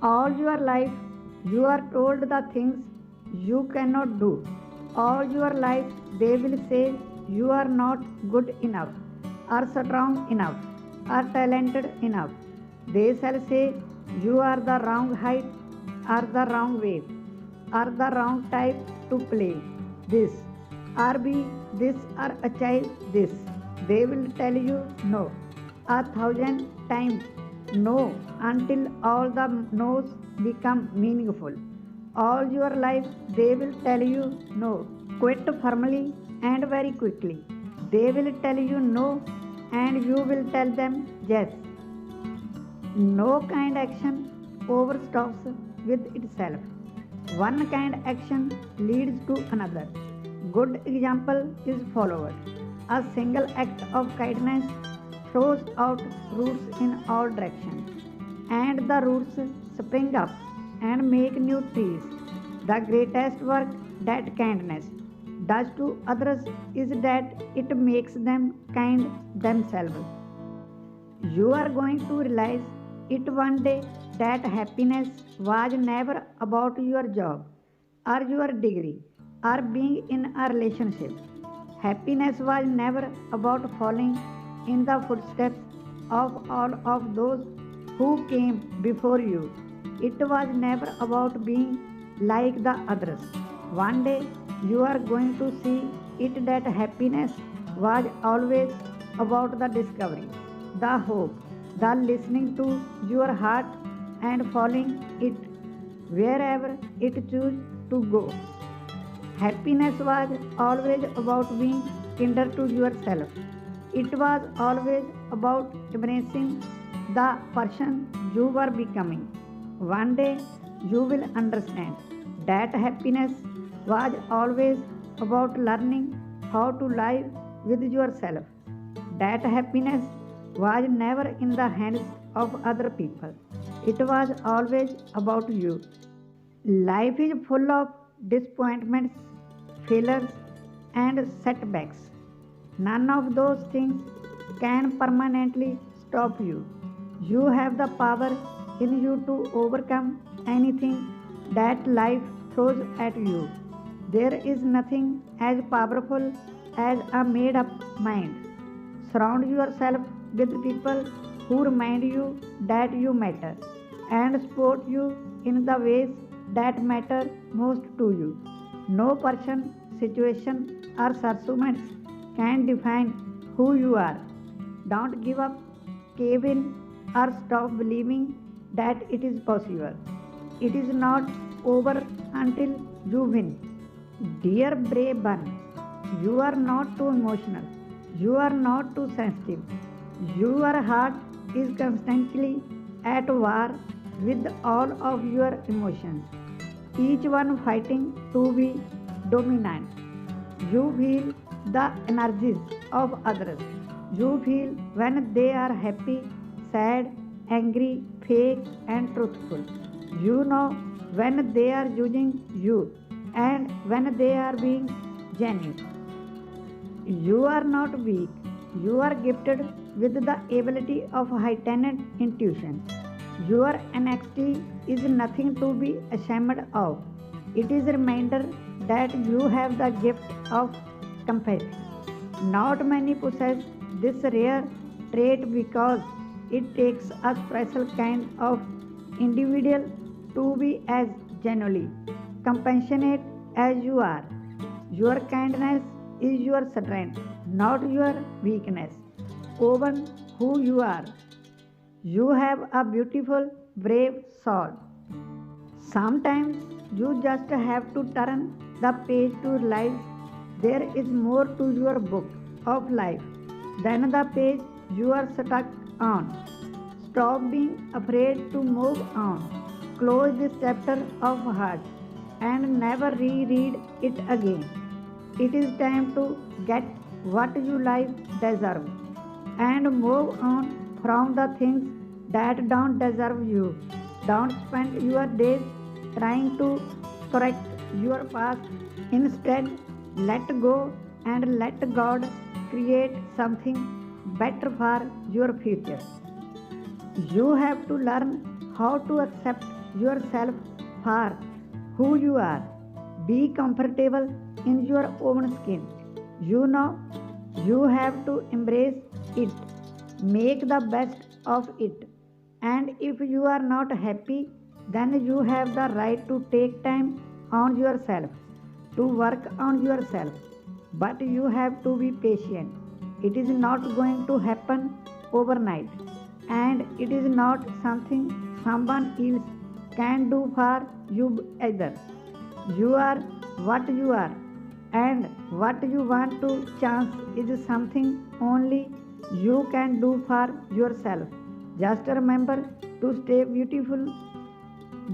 All your life, you are told the things you cannot do. All your life, they will say you are not good enough, are strong enough, are talented enough. They shall say you are the wrong height, are the wrong weight, are the wrong type to play this, or be this, or achieve this. They will tell you no 1,000 times no until all the no's become meaningful. All your life they will tell you no. Quit firmly and very quickly. They will tell you no and you will tell them yes. No kind action overstops with itself. One kind action leads to another. Good example is followed. A single act of kindness throws out roots in all directions, and the roots spring up and make new trees. The greatest work that kindness does to others is that it makes them kind themselves. You are going to realize it one day that happiness was never about your job or your degree or being in a relationship. Happiness was never about following in the footsteps of all of those who came before you. It was never about being like the others. One day you are going to see it that happiness was always about the discovery, the hope, the listening to your heart and following it wherever it chooses to go. Happiness was always about being kinder to yourself. It was always about embracing the person you were becoming. One day you will understand that happiness was always about learning how to live with yourself. That happiness was never in the hands of other people. It was always about you. Life is full of disappointments, failures, and setbacks. None of those things can permanently stop you. You have the power in you to overcome anything that life throws at you. There is nothing as powerful as a made up mind. Surround yourself with people who remind you that you matter and support you in the ways that matter most to you. No person, situation, or circumstance can define who you are. Don't give up, cave in, or stop believing that it is possible. It is not over until you win. Dear brave one, you are not too emotional. You are not too sensitive. Your heart is constantly at war with all of your emotions, each one fighting to be dominant. You feel the energies of others. You feel when they are happy, sad, angry, fake, and truthful. You know when they are judging you and when they are being genuine. You are not weak. You are gifted with the ability of heightened intuition. Your NXT is nothing to be ashamed of. It is a reminder that you have the gift of compassion. Not many possess this rare trait because it takes a special kind of individual to be as genuinely compassionate as you are. Your kindness is your strength, not your weakness. Owen who you are. You have a beautiful, brave soul. Sometimes you just have to turn the page to realize there is more to your book of life than the page you are stuck on. Stop being afraid to move on. Close this chapter of heart and never reread it again. It is time to get what your life deserves and move on from the things that don't deserve you. Don't spend your days trying to correct your past. Instead, let go and let God create something better for your future. You have to learn how to accept yourself for who you are. Be comfortable in your own skin. You know you have to embrace it. Make the best of it. And if you are not happy, then you have the right to take time on yourself, to work on yourself. But you have to be patient. It is not going to happen overnight, and it is not something someone else can do for you either. You are what you are, and what you want to chance is something only you can do for yourself. Just remember to stay beautiful,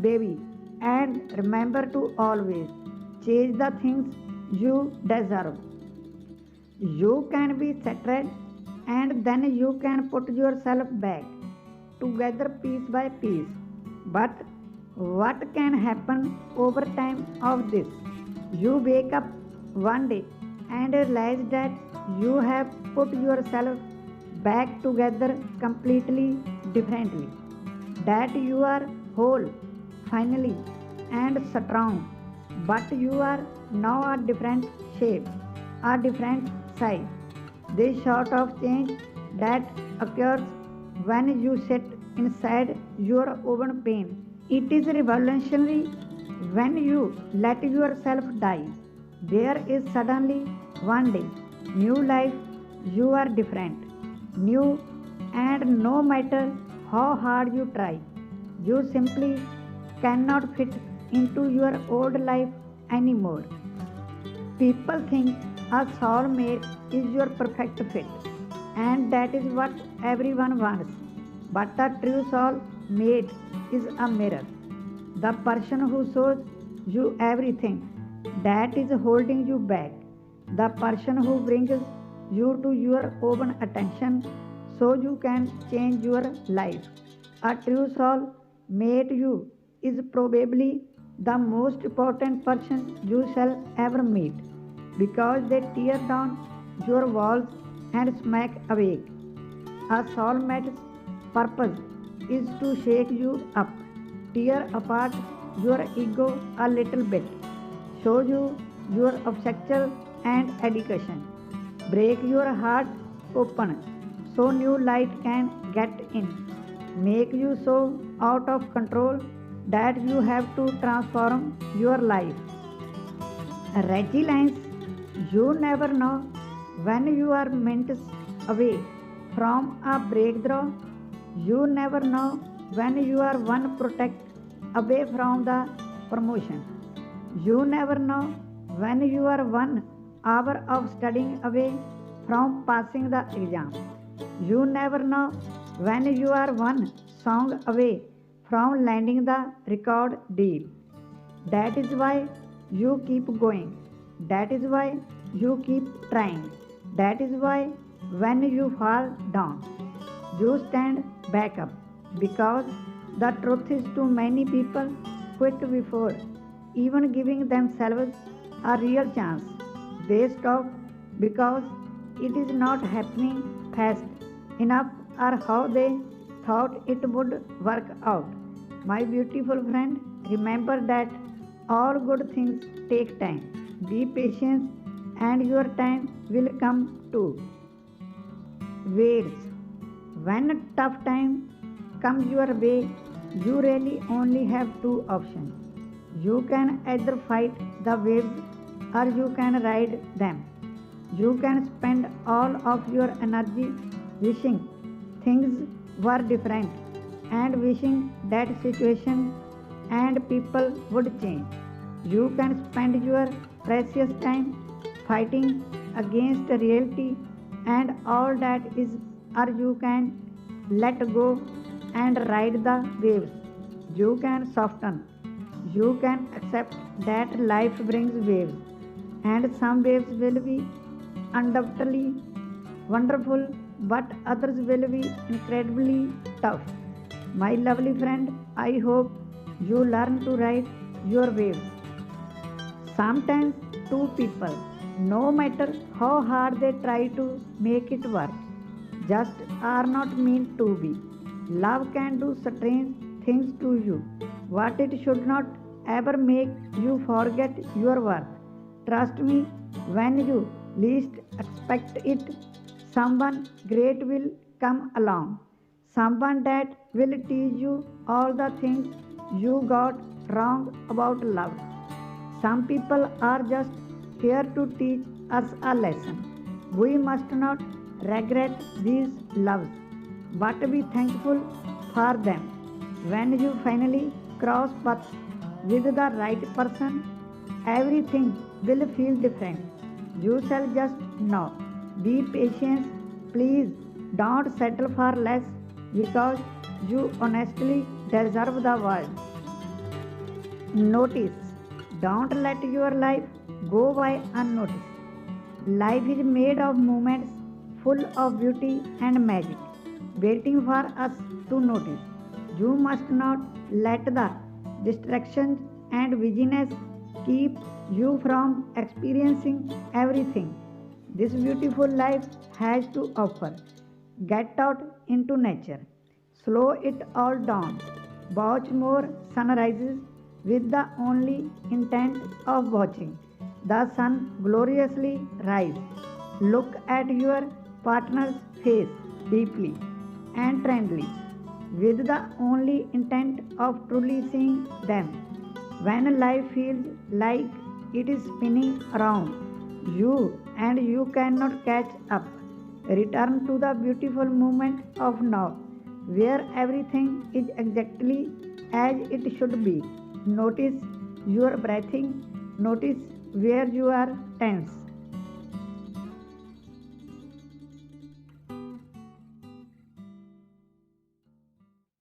baby, and remember to always chase the things you deserve. You can be shattered, and then you can put yourself back together piece by piece. But what can happen over time of this? You wake up one day and realize that you have put yourself back together completely differently. That you are whole, finally, and strong. But you are now a different shape, a different size. This sort of change that occurs when you sit inside your own pain. It is revolutionary when you let yourself die. There is suddenly one day, new life, you are different, new, and no matter how hard you try, you simply cannot fit into your old life anymore. People think a soulmate is your perfect fit, and that is what everyone wants. But a true soulmate is a mirror. The person who shows you everything that is holding you back. The person who brings you to your own attention so you can change your life. A true soulmate you is probably the most important person you shall ever meet because they tear down your walls and smack awake. A soulmate's purpose is to shake you up, tear apart your ego a little bit, show you your obstacle and education, break your heart open so new light can get in, make you so out of control that you have to transform your life. Resilience, you never know when you are minutes away from a breakthrough. You never know when you are one protect away from the promotion. You never know when you are 1 hour of studying away from passing the exam. You never know when you are one song away from landing the record deal. That is why you keep going. That is why you keep trying. That is why when you fall down, you stand back up. Because the truth is, too many people quit before even giving themselves a real chance. They stop because it is not happening fast enough or how they thought it would work out. My beautiful friend, remember that all good things take time. Be patient and your time will come too. Waves. When tough time comes your way, you really only have two options. You can either fight the waves or you can ride them. You can spend all of your energy wishing things were different and wishing that situation and people would change. You can spend your precious time fighting against reality and all that is, or you can let go and ride the waves. You can soften. You can accept that life brings waves, and some waves will be undoubtedly wonderful, but others will be incredibly tough. My lovely friend, I hope you learn to ride your waves. Sometimes two people, no matter how hard they try to make it work, just are not meant to be. Love can do strange things to you, but it should not ever make you forget your worth. Trust me, when you least expect it, someone great will come along. Someone that will teach you all the things you got wrong about love. Some people are just here to teach us a lesson. We must not regret these loves, but be thankful for them. When you finally cross paths with the right person, everything will feel different. You shall just know. Be patient, please. Don't settle for less because you honestly deserve the world. Notice. Don't let your life go by unnoticed. Life is made of moments full of beauty and magic, waiting for us to notice. You must not let the distractions and busyness keep you from experiencing everything this beautiful life has to offer. Get out into nature. Slow it all down. Watch more sunrises with the only intent of watching the sun gloriously rise. Look at your partner's face deeply and tenderly with the only intent of truly seeing them. When life feels like it is spinning around you and you cannot catch up, return to the beautiful moment of now, where everything is exactly as it should be. Notice your breathing, notice where you are tense.